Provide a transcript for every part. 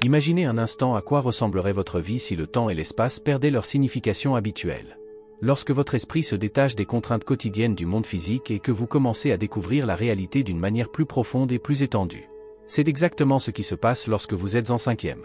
Imaginez un instant à quoi ressemblerait votre vie si le temps et l'espace perdaient leur signification habituelle. Lorsque votre esprit se détache des contraintes quotidiennes du monde physique et que vous commencez à découvrir la réalité d'une manière plus profonde et plus étendue. C'est exactement ce qui se passe lorsque vous êtes en 5e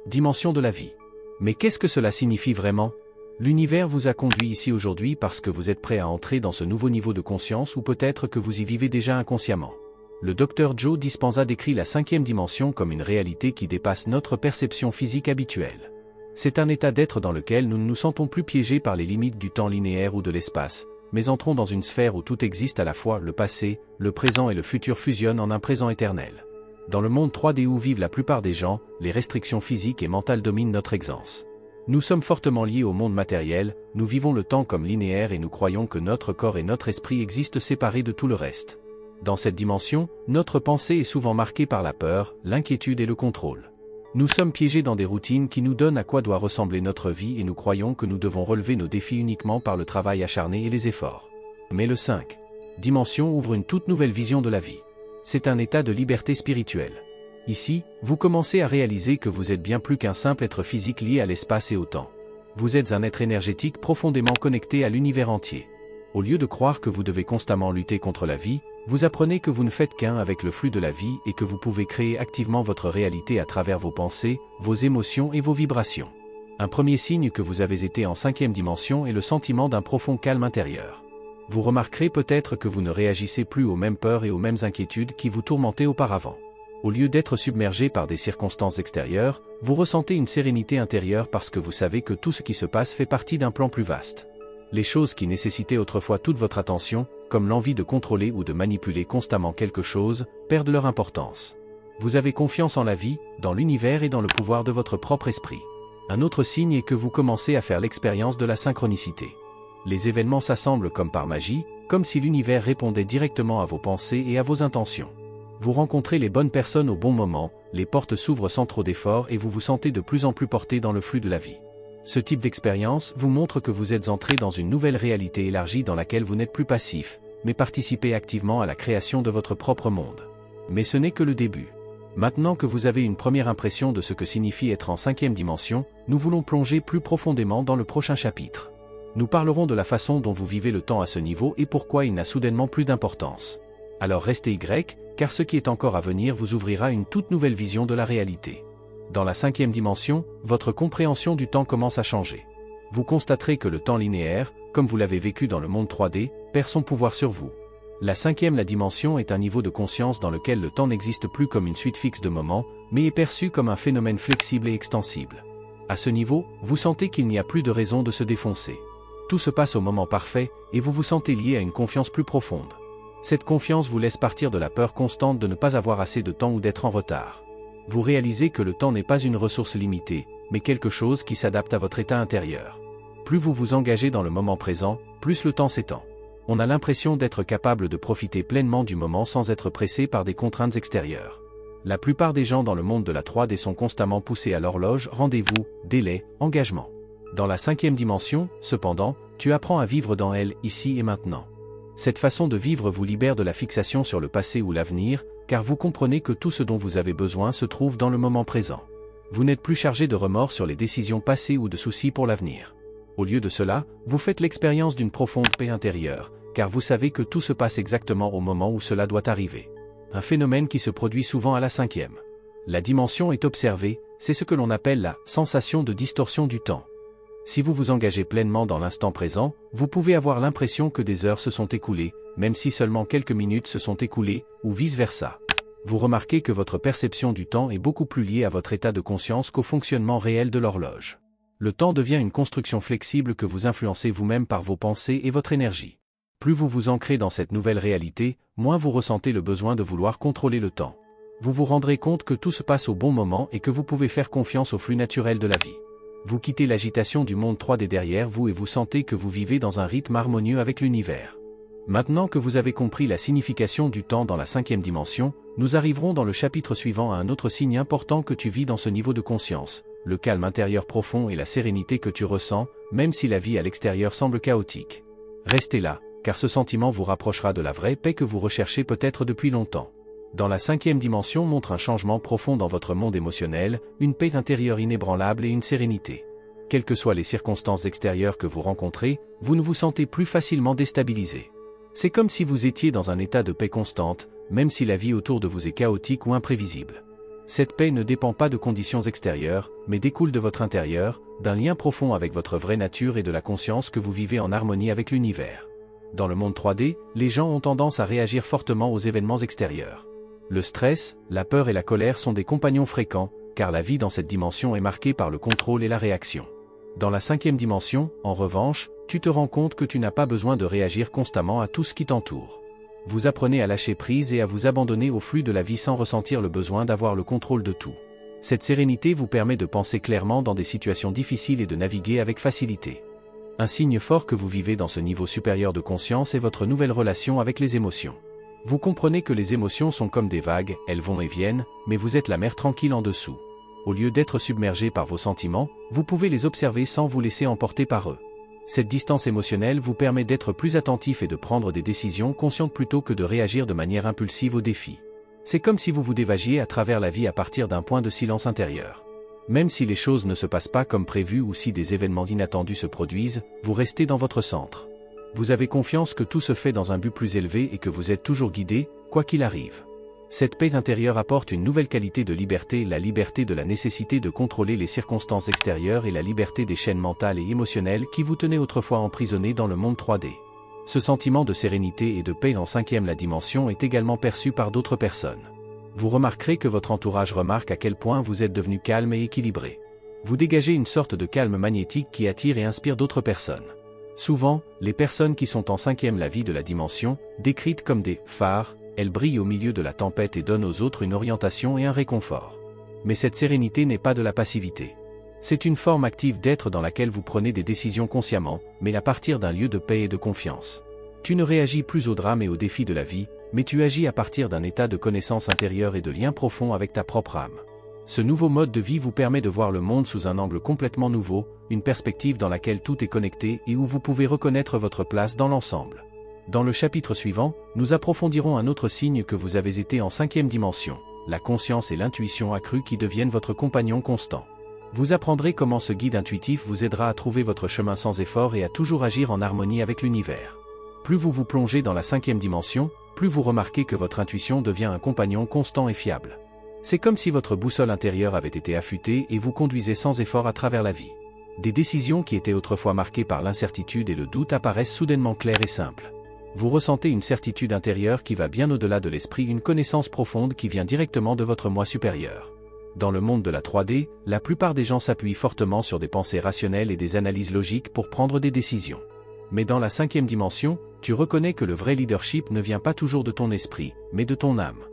dimension de la vie. Mais qu'est-ce que cela signifie vraiment? L'univers vous a conduit ici aujourd'hui parce que vous êtes prêt à entrer dans ce nouveau niveau de conscience ou peut-être que vous y vivez déjà inconsciemment. Le Dr Joe Dispenza décrit la 5e dimension comme une réalité qui dépasse notre perception physique habituelle. C'est un état d'être dans lequel nous ne nous sentons plus piégés par les limites du temps linéaire ou de l'espace, mais entrons dans une sphère où tout existe à la fois, le passé, le présent et le futur fusionnent en un présent éternel. Dans le monde 3D où vivent la plupart des gens, les restrictions physiques et mentales dominent notre existence. Nous sommes fortement liés au monde matériel, nous vivons le temps comme linéaire et nous croyons que notre corps et notre esprit existent séparés de tout le reste. Dans cette dimension, notre pensée est souvent marquée par la peur, l'inquiétude et le contrôle. Nous sommes piégés dans des routines qui nous donnent à quoi doit ressembler notre vie et nous croyons que nous devons relever nos défis uniquement par le travail acharné et les efforts. Mais le 5 dimension ouvre une toute nouvelle vision de la vie. C'est un état de liberté spirituelle. Ici, vous commencez à réaliser que vous êtes bien plus qu'un simple être physique lié à l'espace et au temps. Vous êtes un être énergétique profondément connecté à l'univers entier. Au lieu de croire que vous devez constamment lutter contre la vie, vous apprenez que vous ne faites qu'un avec le flux de la vie et que vous pouvez créer activement votre réalité à travers vos pensées, vos émotions et vos vibrations. Un premier signe que vous avez été en 5e dimension est le sentiment d'un profond calme intérieur. Vous remarquerez peut-être que vous ne réagissez plus aux mêmes peurs et aux mêmes inquiétudes qui vous tourmentaient auparavant. Au lieu d'être submergé par des circonstances extérieures, vous ressentez une sérénité intérieure parce que vous savez que tout ce qui se passe fait partie d'un plan plus vaste. Les choses qui nécessitaient autrefois toute votre attention, comme l'envie de contrôler ou de manipuler constamment quelque chose, perdent leur importance. Vous avez confiance en la vie, dans l'univers et dans le pouvoir de votre propre esprit. Un autre signe est que vous commencez à faire l'expérience de la synchronicité. Les événements s'assemblent comme par magie, comme si l'univers répondait directement à vos pensées et à vos intentions. Vous rencontrez les bonnes personnes au bon moment, les portes s'ouvrent sans trop d'efforts et vous vous sentez de plus en plus porté dans le flux de la vie. Ce type d'expérience vous montre que vous êtes entré dans une nouvelle réalité élargie dans laquelle vous n'êtes plus passif, mais participez activement à la création de votre propre monde. Mais ce n'est que le début. Maintenant que vous avez une première impression de ce que signifie être en 5e dimension, nous voulons plonger plus profondément dans le prochain chapitre. Nous parlerons de la façon dont vous vivez le temps à ce niveau et pourquoi il n'a soudainement plus d'importance. Alors restez Y, car ce qui est encore à venir vous ouvrira une toute nouvelle vision de la réalité. Dans la 5e dimension, votre compréhension du temps commence à changer. Vous constaterez que le temps linéaire, comme vous l'avez vécu dans le monde 3D, perd son pouvoir sur vous. La 5e dimension est un niveau de conscience dans lequel le temps n'existe plus comme une suite fixe de moments, mais est perçu comme un phénomène flexible et extensible. À ce niveau, vous sentez qu'il n'y a plus de raison de se défoncer. Tout se passe au moment parfait, et vous vous sentez lié à une confiance plus profonde. Cette confiance vous laisse partir de la peur constante de ne pas avoir assez de temps ou d'être en retard. Vous réalisez que le temps n'est pas une ressource limitée, mais quelque chose qui s'adapte à votre état intérieur. Plus vous vous engagez dans le moment présent, plus le temps s'étend. On a l'impression d'être capable de profiter pleinement du moment sans être pressé par des contraintes extérieures. La plupart des gens dans le monde de la 3D sont constamment poussés à l'horloge, rendez-vous, délai, engagement. Dans la 5e dimension, cependant, tu apprends à vivre dans elle, ici et maintenant. Cette façon de vivre vous libère de la fixation sur le passé ou l'avenir, car vous comprenez que tout ce dont vous avez besoin se trouve dans le moment présent. Vous n'êtes plus chargé de remords sur les décisions passées ou de soucis pour l'avenir. Au lieu de cela, vous faites l'expérience d'une profonde paix intérieure, car vous savez que tout se passe exactement au moment où cela doit arriver. Un phénomène qui se produit souvent à la 5e. La dimension est observée, c'est ce que l'on appelle la sensation de distorsion du temps. Si vous vous engagez pleinement dans l'instant présent, vous pouvez avoir l'impression que des heures se sont écoulées, même si seulement quelques minutes se sont écoulées, ou vice-versa. Vous remarquez que votre perception du temps est beaucoup plus liée à votre état de conscience qu'au fonctionnement réel de l'horloge. Le temps devient une construction flexible que vous influencez vous-même par vos pensées et votre énergie. Plus vous vous ancrez dans cette nouvelle réalité, moins vous ressentez le besoin de vouloir contrôler le temps. Vous vous rendrez compte que tout se passe au bon moment et que vous pouvez faire confiance au flux naturel de la vie. Vous quittez l'agitation du monde 3D derrière vous et vous sentez que vous vivez dans un rythme harmonieux avec l'univers. Maintenant que vous avez compris la signification du temps dans la 5e dimension, nous arriverons dans le chapitre suivant à un autre signe important que tu vis dans ce niveau de conscience, le calme intérieur profond et la sérénité que tu ressens, même si la vie à l'extérieur semble chaotique. Restez là, car ce sentiment vous rapprochera de la vraie paix que vous recherchez peut-être depuis longtemps. Dans la cinquième dimension montre un changement profond dans votre monde émotionnel, une paix intérieure inébranlable et une sérénité. Quelles que soient les circonstances extérieures que vous rencontrez, vous ne vous sentez plus facilement déstabilisé. C'est comme si vous étiez dans un état de paix constante, même si la vie autour de vous est chaotique ou imprévisible. Cette paix ne dépend pas de conditions extérieures, mais découle de votre intérieur, d'un lien profond avec votre vraie nature et de la conscience que vous vivez en harmonie avec l'univers. Dans le monde 3D, les gens ont tendance à réagir fortement aux événements extérieurs. Le stress, la peur et la colère sont des compagnons fréquents, car la vie dans cette dimension est marquée par le contrôle et la réaction. Dans la cinquième dimension, en revanche, tu te rends compte que tu n'as pas besoin de réagir constamment à tout ce qui t'entoure. Vous apprenez à lâcher prise et à vous abandonner au flux de la vie sans ressentir le besoin d'avoir le contrôle de tout. Cette sérénité vous permet de penser clairement dans des situations difficiles et de naviguer avec facilité. Un signe fort que vous vivez dans ce niveau supérieur de conscience est votre nouvelle relation avec les émotions. Vous comprenez que les émotions sont comme des vagues, elles vont et viennent, mais vous êtes la mer tranquille en dessous. Au lieu d'être submergé par vos sentiments, vous pouvez les observer sans vous laisser emporter par eux. Cette distance émotionnelle vous permet d'être plus attentif et de prendre des décisions conscientes plutôt que de réagir de manière impulsive aux défis. C'est comme si vous vous dévagiez à travers la vie à partir d'un point de silence intérieur. Même si les choses ne se passent pas comme prévu ou si des événements inattendus se produisent, vous restez dans votre centre. Vous avez confiance que tout se fait dans un but plus élevé et que vous êtes toujours guidé, quoi qu'il arrive. Cette paix intérieure apporte une nouvelle qualité de liberté, la liberté de la nécessité de contrôler les circonstances extérieures et la liberté des chaînes mentales et émotionnelles qui vous tenaient autrefois emprisonnés dans le monde 3D. Ce sentiment de sérénité et de paix en cinquième la dimension est également perçu par d'autres personnes. Vous remarquerez que votre entourage remarque à quel point vous êtes devenu calme et équilibré. Vous dégagez une sorte de calme magnétique qui attire et inspire d'autres personnes. Souvent, les personnes qui sont en cinquième la vie de la dimension, décrites comme des phares, elles brillent au milieu de la tempête et donnent aux autres une orientation et un réconfort. Mais cette sérénité n'est pas de la passivité. C'est une forme active d'être dans laquelle vous prenez des décisions consciemment, mais à partir d'un lieu de paix et de confiance. Tu ne réagis plus aux drames et aux défis de la vie, mais tu agis à partir d'un état de connaissance intérieure et de lien profond avec ta propre âme. Ce nouveau mode de vie vous permet de voir le monde sous un angle complètement nouveau, une perspective dans laquelle tout est connecté et où vous pouvez reconnaître votre place dans l'ensemble. Dans le chapitre suivant, nous approfondirons un autre signe que vous avez été en cinquième dimension, la conscience et l'intuition accrue qui deviennent votre compagnon constant. Vous apprendrez comment ce guide intuitif vous aidera à trouver votre chemin sans effort et à toujours agir en harmonie avec l'univers. Plus vous vous plongez dans la cinquième dimension, plus vous remarquez que votre intuition devient un compagnon constant et fiable. C'est comme si votre boussole intérieure avait été affûtée et vous conduisait sans effort à travers la vie. Des décisions qui étaient autrefois marquées par l'incertitude et le doute apparaissent soudainement claires et simples. Vous ressentez une certitude intérieure qui va bien au-delà de l'esprit, une connaissance profonde qui vient directement de votre moi supérieur. Dans le monde de la 3D, la plupart des gens s'appuient fortement sur des pensées rationnelles et des analyses logiques pour prendre des décisions. Mais dans la cinquième dimension, tu reconnais que le vrai leadership ne vient pas toujours de ton esprit, mais de ton âme.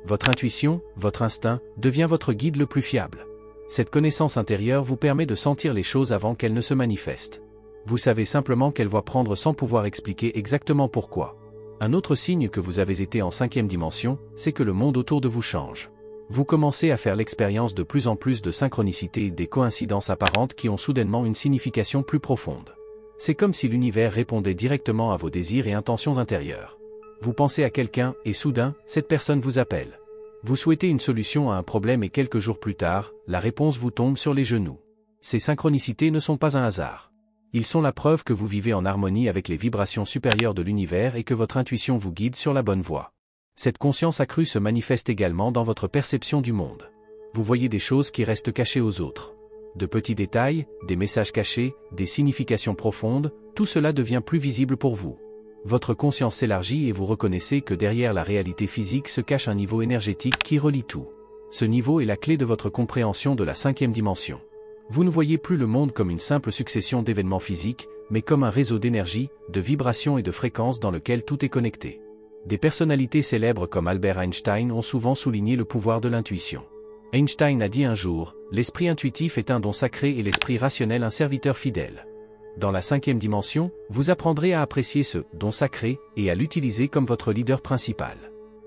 Votre intuition, votre instinct, devient votre guide le plus fiable. Cette connaissance intérieure vous permet de sentir les choses avant qu'elles ne se manifestent. Vous savez simplement quelle voie prendre sans pouvoir expliquer exactement pourquoi. Un autre signe que vous avez été en cinquième dimension, c'est que le monde autour de vous change. Vous commencez à faire l'expérience de plus en plus de synchronicité et des coïncidences apparentes qui ont soudainement une signification plus profonde. C'est comme si l'univers répondait directement à vos désirs et intentions intérieures. Vous pensez à quelqu'un, et soudain, cette personne vous appelle. Vous souhaitez une solution à un problème et quelques jours plus tard, la réponse vous tombe sur les genoux. Ces synchronicités ne sont pas un hasard. Ils sont la preuve que vous vivez en harmonie avec les vibrations supérieures de l'univers et que votre intuition vous guide sur la bonne voie. Cette conscience accrue se manifeste également dans votre perception du monde. Vous voyez des choses qui restent cachées aux autres. De petits détails, des messages cachés, des significations profondes, tout cela devient plus visible pour vous. Votre conscience s'élargit et vous reconnaissez que derrière la réalité physique se cache un niveau énergétique qui relie tout. Ce niveau est la clé de votre compréhension de la cinquième dimension. Vous ne voyez plus le monde comme une simple succession d'événements physiques, mais comme un réseau d'énergie, de vibrations et de fréquences dans lequel tout est connecté. Des personnalités célèbres comme Albert Einstein ont souvent souligné le pouvoir de l'intuition. Einstein a dit un jour, « L'esprit intuitif est un don sacré et l'esprit rationnel un serviteur fidèle ». Dans la cinquième dimension, vous apprendrez à apprécier ce « don sacré » et à l'utiliser comme votre leader principal.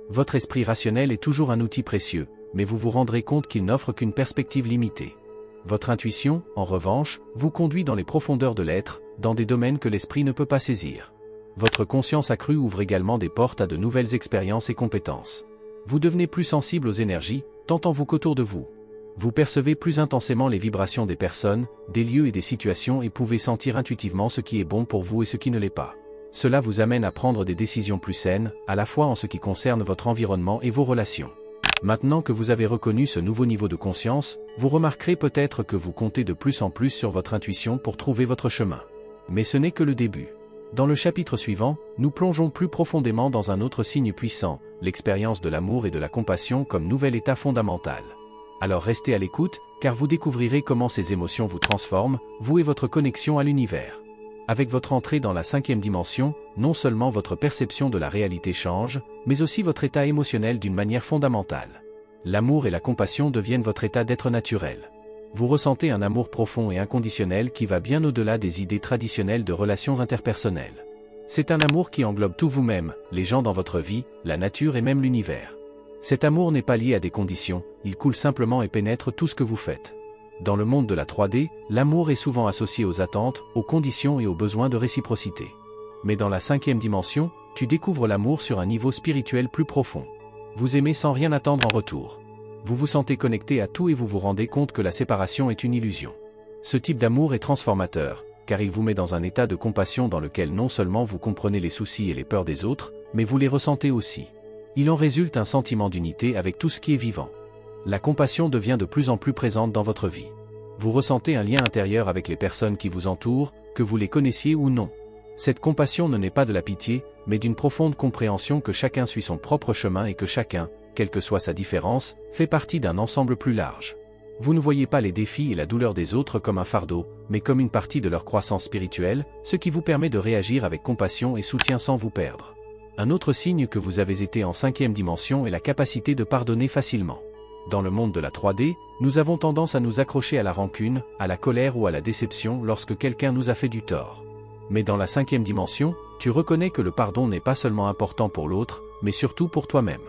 Votre esprit rationnel est toujours un outil précieux, mais vous vous rendrez compte qu'il n'offre qu'une perspective limitée. Votre intuition, en revanche, vous conduit dans les profondeurs de l'être, dans des domaines que l'esprit ne peut pas saisir. Votre conscience accrue ouvre également des portes à de nouvelles expériences et compétences. Vous devenez plus sensible aux énergies, tant en vous qu'autour de vous. Vous percevez plus intensément les vibrations des personnes, des lieux et des situations et pouvez sentir intuitivement ce qui est bon pour vous et ce qui ne l'est pas. Cela vous amène à prendre des décisions plus saines, à la fois en ce qui concerne votre environnement et vos relations. Maintenant que vous avez reconnu ce nouveau niveau de conscience, vous remarquerez peut-être que vous comptez de plus en plus sur votre intuition pour trouver votre chemin. Mais ce n'est que le début. Dans le chapitre suivant, nous plongeons plus profondément dans un autre signe puissant, l'expérience de l'amour et de la compassion comme nouvel état fondamental. Alors restez à l'écoute, car vous découvrirez comment ces émotions vous transforment, vous et votre connexion à l'univers. Avec votre entrée dans la 5e dimension, non seulement votre perception de la réalité change, mais aussi votre état émotionnel d'une manière fondamentale. L'amour et la compassion deviennent votre état d'être naturel. Vous ressentez un amour profond et inconditionnel qui va bien au-delà des idées traditionnelles de relations interpersonnelles. C'est un amour qui englobe tout vous-même, les gens dans votre vie, la nature et même l'univers. Cet amour n'est pas lié à des conditions, il coule simplement et pénètre tout ce que vous faites. Dans le monde de la 3D, l'amour est souvent associé aux attentes, aux conditions et aux besoins de réciprocité. Mais dans la 5e dimension, tu découvres l'amour sur un niveau spirituel plus profond. Vous aimez sans rien attendre en retour. Vous vous sentez connecté à tout et vous vous rendez compte que la séparation est une illusion. Ce type d'amour est transformateur, car il vous met dans un état de compassion dans lequel non seulement vous comprenez les soucis et les peurs des autres, mais vous les ressentez aussi. Il en résulte un sentiment d'unité avec tout ce qui est vivant. La compassion devient de plus en plus présente dans votre vie. Vous ressentez un lien intérieur avec les personnes qui vous entourent, que vous les connaissiez ou non. Cette compassion ne naît pas de la pitié, mais d'une profonde compréhension que chacun suit son propre chemin et que chacun, quelle que soit sa différence, fait partie d'un ensemble plus large. Vous ne voyez pas les défis et la douleur des autres comme un fardeau, mais comme une partie de leur croissance spirituelle, ce qui vous permet de réagir avec compassion et soutien sans vous perdre. Un autre signe que vous avez été en 5e dimension est la capacité de pardonner facilement. Dans le monde de la 3D, nous avons tendance à nous accrocher à la rancune, à la colère ou à la déception lorsque quelqu'un nous a fait du tort. Mais dans la 5e dimension, tu reconnais que le pardon n'est pas seulement important pour l'autre, mais surtout pour toi-même.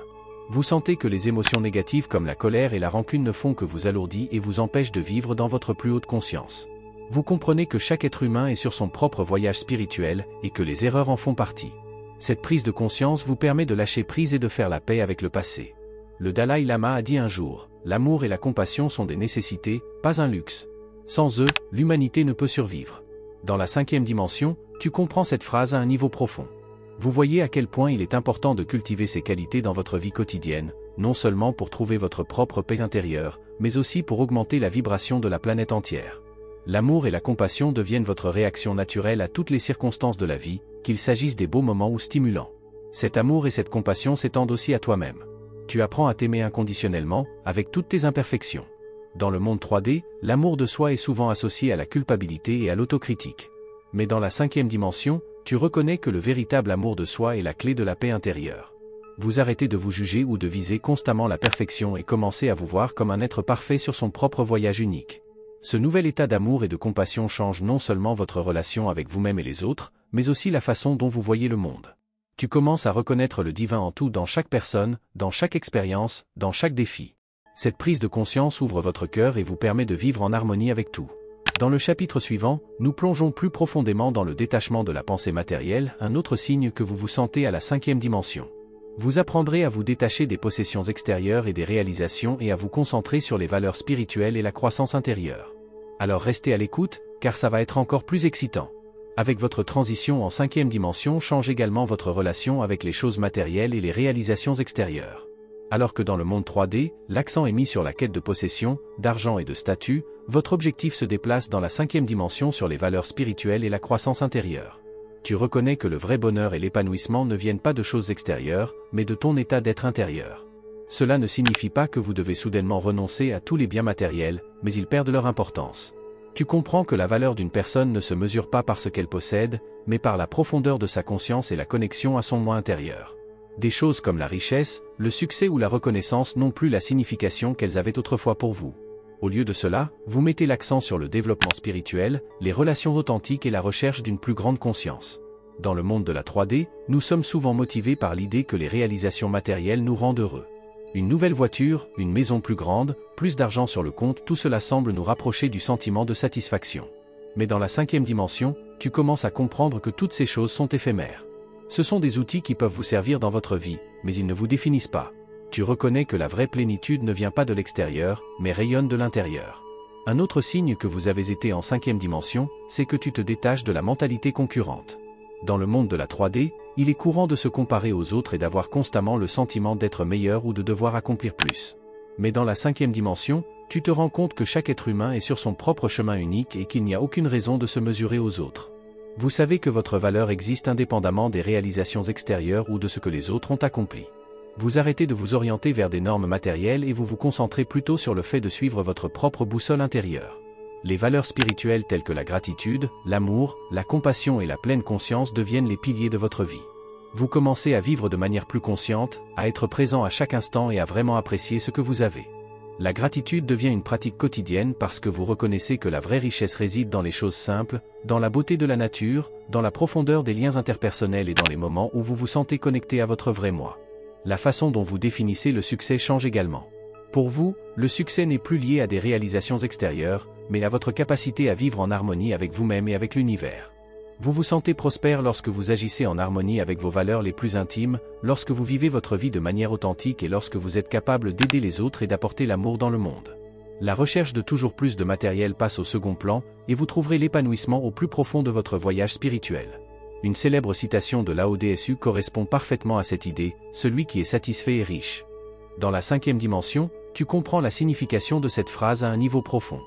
Vous sentez que les émotions négatives comme la colère et la rancune ne font que vous alourdir et vous empêchent de vivre dans votre plus haute conscience. Vous comprenez que chaque être humain est sur son propre voyage spirituel et que les erreurs en font partie. Cette prise de conscience vous permet de lâcher prise et de faire la paix avec le passé. Le Dalai Lama a dit un jour, « L'amour et la compassion sont des nécessités, pas un luxe. Sans eux, l'humanité ne peut survivre. » Dans la 5e dimension, tu comprends cette phrase à un niveau profond. Vous voyez à quel point il est important de cultiver ces qualités dans votre vie quotidienne, non seulement pour trouver votre propre paix intérieure, mais aussi pour augmenter la vibration de la planète entière. L'amour et la compassion deviennent votre réaction naturelle à toutes les circonstances de la vie, qu'il s'agisse des beaux moments ou stimulants. Cet amour et cette compassion s'étendent aussi à toi-même. Tu apprends à t'aimer inconditionnellement, avec toutes tes imperfections. Dans le monde 3D, l'amour de soi est souvent associé à la culpabilité et à l'autocritique. Mais dans la 5e dimension, tu reconnais que le véritable amour de soi est la clé de la paix intérieure. Vous arrêtez de vous juger ou de viser constamment la perfection et commencez à vous voir comme un être parfait sur son propre voyage unique. Ce nouvel état d'amour et de compassion change non seulement votre relation avec vous-même et les autres, mais aussi la façon dont vous voyez le monde. Tu commences à reconnaître le divin en tout dans chaque personne, dans chaque expérience, dans chaque défi. Cette prise de conscience ouvre votre cœur et vous permet de vivre en harmonie avec tout. Dans le chapitre suivant, nous plongeons plus profondément dans le détachement de la pensée matérielle, un autre signe que vous vous sentez à la 5e dimension. Vous apprendrez à vous détacher des possessions extérieures et des réalisations et à vous concentrer sur les valeurs spirituelles et la croissance intérieure. Alors restez à l'écoute, car ça va être encore plus excitant. Avec votre transition en 5e dimension change également votre relation avec les choses matérielles et les réalisations extérieures. Alors que dans le monde 3D, l'accent est mis sur la quête de possession, d'argent et de statut, votre objectif se déplace dans la 5e dimension sur les valeurs spirituelles et la croissance intérieure. Tu reconnais que le vrai bonheur et l'épanouissement ne viennent pas de choses extérieures, mais de ton état d'être intérieur. Cela ne signifie pas que vous devez soudainement renoncer à tous les biens matériels, mais ils perdent leur importance. Tu comprends que la valeur d'une personne ne se mesure pas par ce qu'elle possède, mais par la profondeur de sa conscience et la connexion à son moi intérieur. Des choses comme la richesse, le succès ou la reconnaissance n'ont plus la signification qu'elles avaient autrefois pour vous. Au lieu de cela, vous mettez l'accent sur le développement spirituel, les relations authentiques et la recherche d'une plus grande conscience. Dans le monde de la 3D, nous sommes souvent motivés par l'idée que les réalisations matérielles nous rendent heureux. Une nouvelle voiture, une maison plus grande, plus d'argent sur le compte, tout cela semble nous rapprocher du sentiment de satisfaction. Mais dans la 5e dimension, tu commences à comprendre que toutes ces choses sont éphémères. Ce sont des outils qui peuvent vous servir dans votre vie, mais ils ne vous définissent pas. Tu reconnais que la vraie plénitude ne vient pas de l'extérieur, mais rayonne de l'intérieur. Un autre signe que vous avez été en 5e dimension, c'est que tu te détaches de la mentalité concurrente. Dans le monde de la 3D, il est courant de se comparer aux autres et d'avoir constamment le sentiment d'être meilleur ou de devoir accomplir plus. Mais dans la 5e dimension, tu te rends compte que chaque être humain est sur son propre chemin unique et qu'il n'y a aucune raison de se mesurer aux autres. Vous savez que votre valeur existe indépendamment des réalisations extérieures ou de ce que les autres ont accompli. Vous arrêtez de vous orienter vers des normes matérielles et vous vous concentrez plutôt sur le fait de suivre votre propre boussole intérieure. Les valeurs spirituelles telles que la gratitude, l'amour, la compassion et la pleine conscience deviennent les piliers de votre vie. Vous commencez à vivre de manière plus consciente, à être présent à chaque instant et à vraiment apprécier ce que vous avez. La gratitude devient une pratique quotidienne parce que vous reconnaissez que la vraie richesse réside dans les choses simples, dans la beauté de la nature, dans la profondeur des liens interpersonnels et dans les moments où vous vous sentez connecté à votre vrai moi. La façon dont vous définissez le succès change également. Pour vous, le succès n'est plus lié à des réalisations extérieures, mais à votre capacité à vivre en harmonie avec vous-même et avec l'univers. Vous vous sentez prospère lorsque vous agissez en harmonie avec vos valeurs les plus intimes, lorsque vous vivez votre vie de manière authentique et lorsque vous êtes capable d'aider les autres et d'apporter l'amour dans le monde. La recherche de toujours plus de matériel passe au second plan, et vous trouverez l'épanouissement au plus profond de votre voyage spirituel. Une célèbre citation de Lao Tzu correspond parfaitement à cette idée, celui qui est satisfait est riche. Dans la 5e dimension, tu comprends la signification de cette phrase à un niveau profond.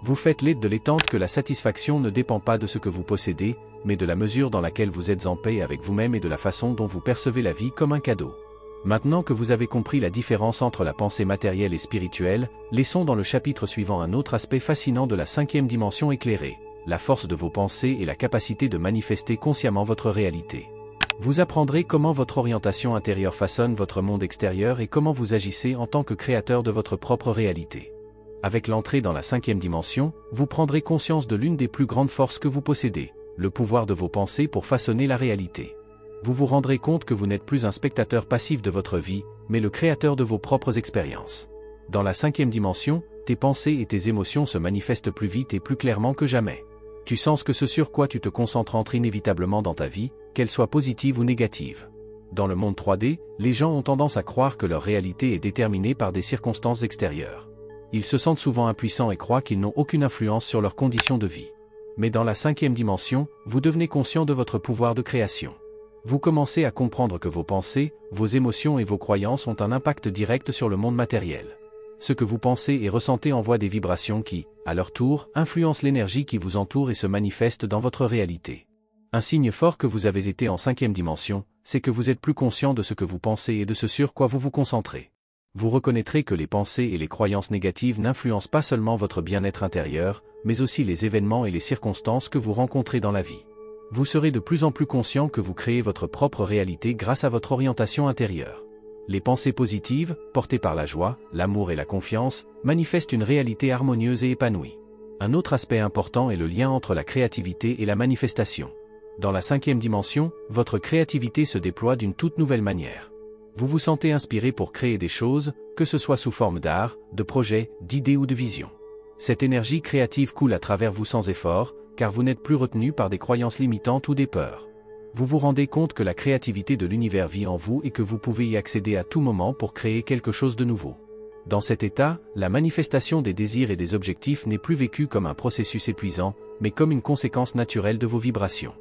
Vous faites l'aide de l'étendre que la satisfaction ne dépend pas de ce que vous possédez, mais de la mesure dans laquelle vous êtes en paix avec vous-même et de la façon dont vous percevez la vie comme un cadeau. Maintenant que vous avez compris la différence entre la pensée matérielle et spirituelle, laissons dans le chapitre suivant un autre aspect fascinant de la 5e dimension éclairée, la force de vos pensées et la capacité de manifester consciemment votre réalité. Vous apprendrez comment votre orientation intérieure façonne votre monde extérieur et comment vous agissez en tant que créateur de votre propre réalité. Avec l'entrée dans la 5e dimension, vous prendrez conscience de l'une des plus grandes forces que vous possédez, le pouvoir de vos pensées pour façonner la réalité. Vous vous rendrez compte que vous n'êtes plus un spectateur passif de votre vie, mais le créateur de vos propres expériences. Dans la 5e dimension, tes pensées et tes émotions se manifestent plus vite et plus clairement que jamais. Tu sens que ce sur quoi tu te concentres entre inévitablement dans ta vie, qu'elle soit positive ou négative. Dans le monde 3D, les gens ont tendance à croire que leur réalité est déterminée par des circonstances extérieures. Ils se sentent souvent impuissants et croient qu'ils n'ont aucune influence sur leurs conditions de vie. Mais dans la 5e dimension, vous devenez conscient de votre pouvoir de création. Vous commencez à comprendre que vos pensées, vos émotions et vos croyances ont un impact direct sur le monde matériel. Ce que vous pensez et ressentez envoie des vibrations qui, à leur tour, influencent l'énergie qui vous entoure et se manifestent dans votre réalité. Un signe fort que vous avez été en 5e dimension, c'est que vous êtes plus conscient de ce que vous pensez et de ce sur quoi vous vous concentrez. Vous reconnaîtrez que les pensées et les croyances négatives n'influencent pas seulement votre bien-être intérieur, mais aussi les événements et les circonstances que vous rencontrez dans la vie. Vous serez de plus en plus conscient que vous créez votre propre réalité grâce à votre orientation intérieure. Les pensées positives, portées par la joie, l'amour et la confiance, manifestent une réalité harmonieuse et épanouie. Un autre aspect important est le lien entre la créativité et la manifestation. Dans la 5e dimension, votre créativité se déploie d'une toute nouvelle manière. Vous vous sentez inspiré pour créer des choses, que ce soit sous forme d'art, de projets, d'idées ou de visions. Cette énergie créative coule à travers vous sans effort, car vous n'êtes plus retenu par des croyances limitantes ou des peurs. Vous vous rendez compte que la créativité de l'univers vit en vous et que vous pouvez y accéder à tout moment pour créer quelque chose de nouveau. Dans cet état, la manifestation des désirs et des objectifs n'est plus vécue comme un processus épuisant, mais comme une conséquence naturelle de vos vibrations.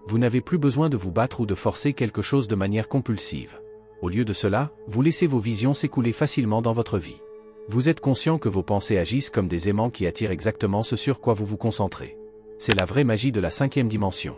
Vous n'avez plus besoin de vous battre ou de forcer quelque chose de manière compulsive. Au lieu de cela, vous laissez vos visions s'écouler facilement dans votre vie. Vous êtes conscient que vos pensées agissent comme des aimants qui attirent exactement ce sur quoi vous vous concentrez. C'est la vraie magie de la 5e dimension.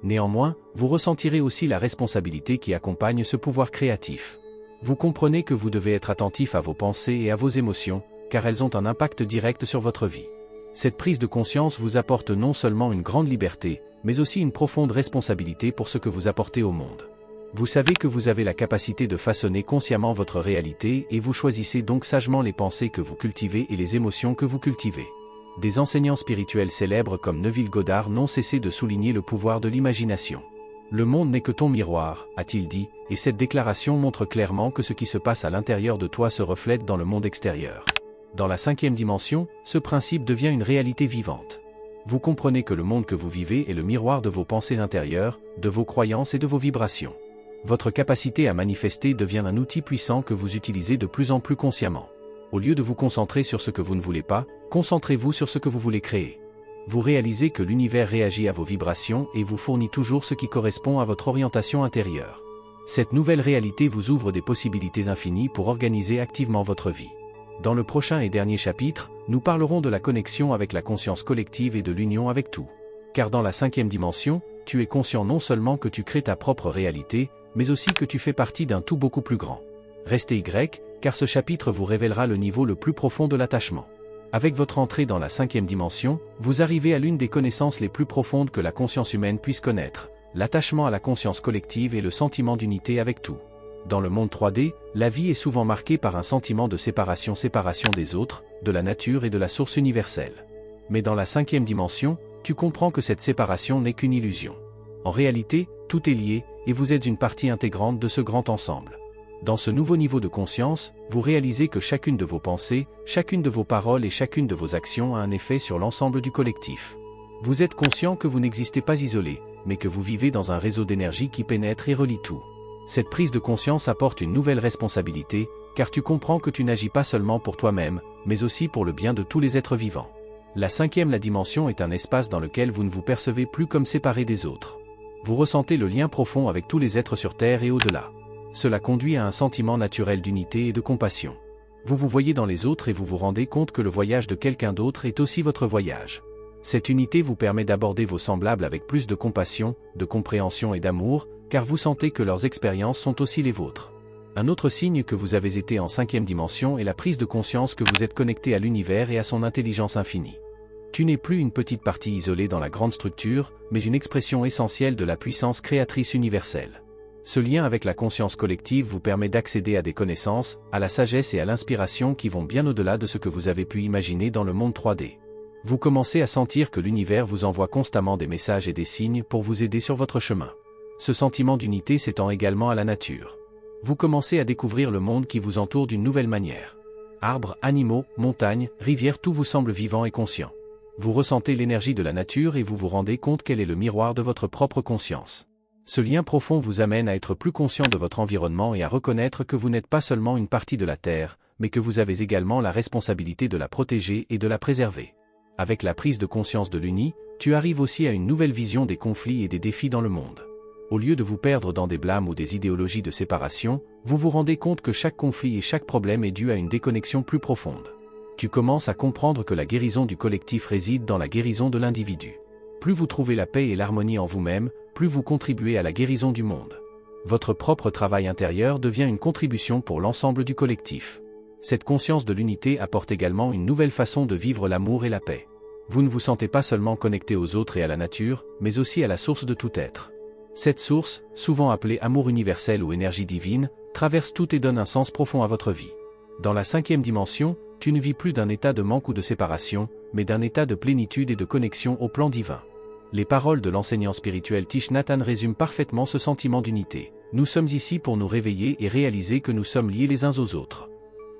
Néanmoins, vous ressentirez aussi la responsabilité qui accompagne ce pouvoir créatif. Vous comprenez que vous devez être attentif à vos pensées et à vos émotions, car elles ont un impact direct sur votre vie. Cette prise de conscience vous apporte non seulement une grande liberté, mais aussi une profonde responsabilité pour ce que vous apportez au monde. Vous savez que vous avez la capacité de façonner consciemment votre réalité et vous choisissez donc sagement les pensées que vous cultivez et les émotions que vous cultivez. Des enseignants spirituels célèbres comme Neville Goddard n'ont cessé de souligner le pouvoir de l'imagination. Le monde n'est que ton miroir, a-t-il dit, et cette déclaration montre clairement que ce qui se passe à l'intérieur de toi se reflète dans le monde extérieur. Dans la 5e dimension, ce principe devient une réalité vivante. Vous comprenez que le monde que vous vivez est le miroir de vos pensées intérieures, de vos croyances et de vos vibrations. Votre capacité à manifester devient un outil puissant que vous utilisez de plus en plus consciemment. Au lieu de vous concentrer sur ce que vous ne voulez pas, concentrez-vous sur ce que vous voulez créer. Vous réalisez que l'univers réagit à vos vibrations et vous fournit toujours ce qui correspond à votre orientation intérieure. Cette nouvelle réalité vous ouvre des possibilités infinies pour organiser activement votre vie. Dans le prochain et dernier chapitre, nous parlerons de la connexion avec la conscience collective et de l'union avec tout. Car dans la 5e dimension, tu es conscient non seulement que tu crées ta propre réalité, mais aussi que tu fais partie d'un tout beaucoup plus grand. Restez Y, car ce chapitre vous révélera le niveau le plus profond de l'attachement. Avec votre entrée dans la 5e dimension, vous arrivez à l'une des connaissances les plus profondes que la conscience humaine puisse connaître, l'attachement à la conscience collective et le sentiment d'unité avec tout. Dans le monde 3D, la vie est souvent marquée par un sentiment de séparation des autres, de la nature et de la source universelle. Mais dans la 5e dimension, tu comprends que cette séparation n'est qu'une illusion. En réalité, tout est lié, et vous êtes une partie intégrante de ce grand ensemble. Dans ce nouveau niveau de conscience, vous réalisez que chacune de vos pensées, chacune de vos paroles et chacune de vos actions a un effet sur l'ensemble du collectif. Vous êtes conscient que vous n'existez pas isolé, mais que vous vivez dans un réseau d'énergie qui pénètre et relie tout. Cette prise de conscience apporte une nouvelle responsabilité, car tu comprends que tu n'agis pas seulement pour toi-même, mais aussi pour le bien de tous les êtres vivants. La 5e dimension est un espace dans lequel vous ne vous percevez plus comme séparé des autres. Vous ressentez le lien profond avec tous les êtres sur Terre et au-delà. Cela conduit à un sentiment naturel d'unité et de compassion. Vous vous voyez dans les autres et vous vous rendez compte que le voyage de quelqu'un d'autre est aussi votre voyage. Cette unité vous permet d'aborder vos semblables avec plus de compassion, de compréhension et d'amour, car vous sentez que leurs expériences sont aussi les vôtres. Un autre signe que vous avez été en 5e dimension est la prise de conscience que vous êtes connecté à l'univers et à son intelligence infinie. Tu n'es plus une petite partie isolée dans la grande structure, mais une expression essentielle de la puissance créatrice universelle. Ce lien avec la conscience collective vous permet d'accéder à des connaissances, à la sagesse et à l'inspiration qui vont bien au-delà de ce que vous avez pu imaginer dans le monde 3D. Vous commencez à sentir que l'univers vous envoie constamment des messages et des signes pour vous aider sur votre chemin. Ce sentiment d'unité s'étend également à la nature. Vous commencez à découvrir le monde qui vous entoure d'une nouvelle manière. Arbres, animaux, montagnes, rivières, tout vous semble vivant et conscient. Vous ressentez l'énergie de la nature et vous vous rendez compte qu'elle est le miroir de votre propre conscience. Ce lien profond vous amène à être plus conscient de votre environnement et à reconnaître que vous n'êtes pas seulement une partie de la Terre, mais que vous avez également la responsabilité de la protéger et de la préserver. Avec la prise de conscience de l'uni, tu arrives aussi à une nouvelle vision des conflits et des défis dans le monde. Au lieu de vous perdre dans des blâmes ou des idéologies de séparation, vous vous rendez compte que chaque conflit et chaque problème est dû à une déconnexion plus profonde. Tu commences à comprendre que la guérison du collectif réside dans la guérison de l'individu. Plus vous trouvez la paix et l'harmonie en vous-même, plus vous contribuez à la guérison du monde. Votre propre travail intérieur devient une contribution pour l'ensemble du collectif. Cette conscience de l'unité apporte également une nouvelle façon de vivre l'amour et la paix. Vous ne vous sentez pas seulement connecté aux autres et à la nature, mais aussi à la source de tout être. Cette source, souvent appelée amour universel ou énergie divine, traverse tout et donne un sens profond à votre vie. Dans la 5e dimension, tu ne vis plus d'un état de manque ou de séparation, mais d'un état de plénitude et de connexion au plan divin. Les paroles de l'enseignant spirituel Thich Nhat Hanh résument parfaitement ce sentiment d'unité. Nous sommes ici pour nous réveiller et réaliser que nous sommes liés les uns aux autres.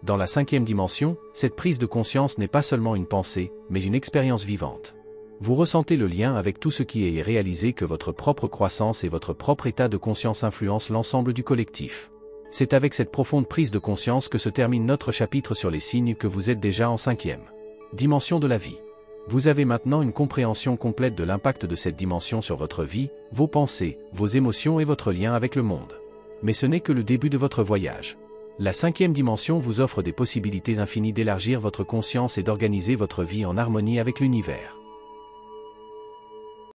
Dans la 5e dimension, cette prise de conscience n'est pas seulement une pensée, mais une expérience vivante. Vous ressentez le lien avec tout ce qui est et réalisez que votre propre croissance et votre propre état de conscience influencent l'ensemble du collectif. C'est avec cette profonde prise de conscience que se termine notre chapitre sur les signes que vous êtes déjà en 5e dimension de la vie. Vous avez maintenant une compréhension complète de l'impact de cette dimension sur votre vie, vos pensées, vos émotions et votre lien avec le monde. Mais ce n'est que le début de votre voyage. La 5e dimension vous offre des possibilités infinies d'élargir votre conscience et d'organiser votre vie en harmonie avec l'univers.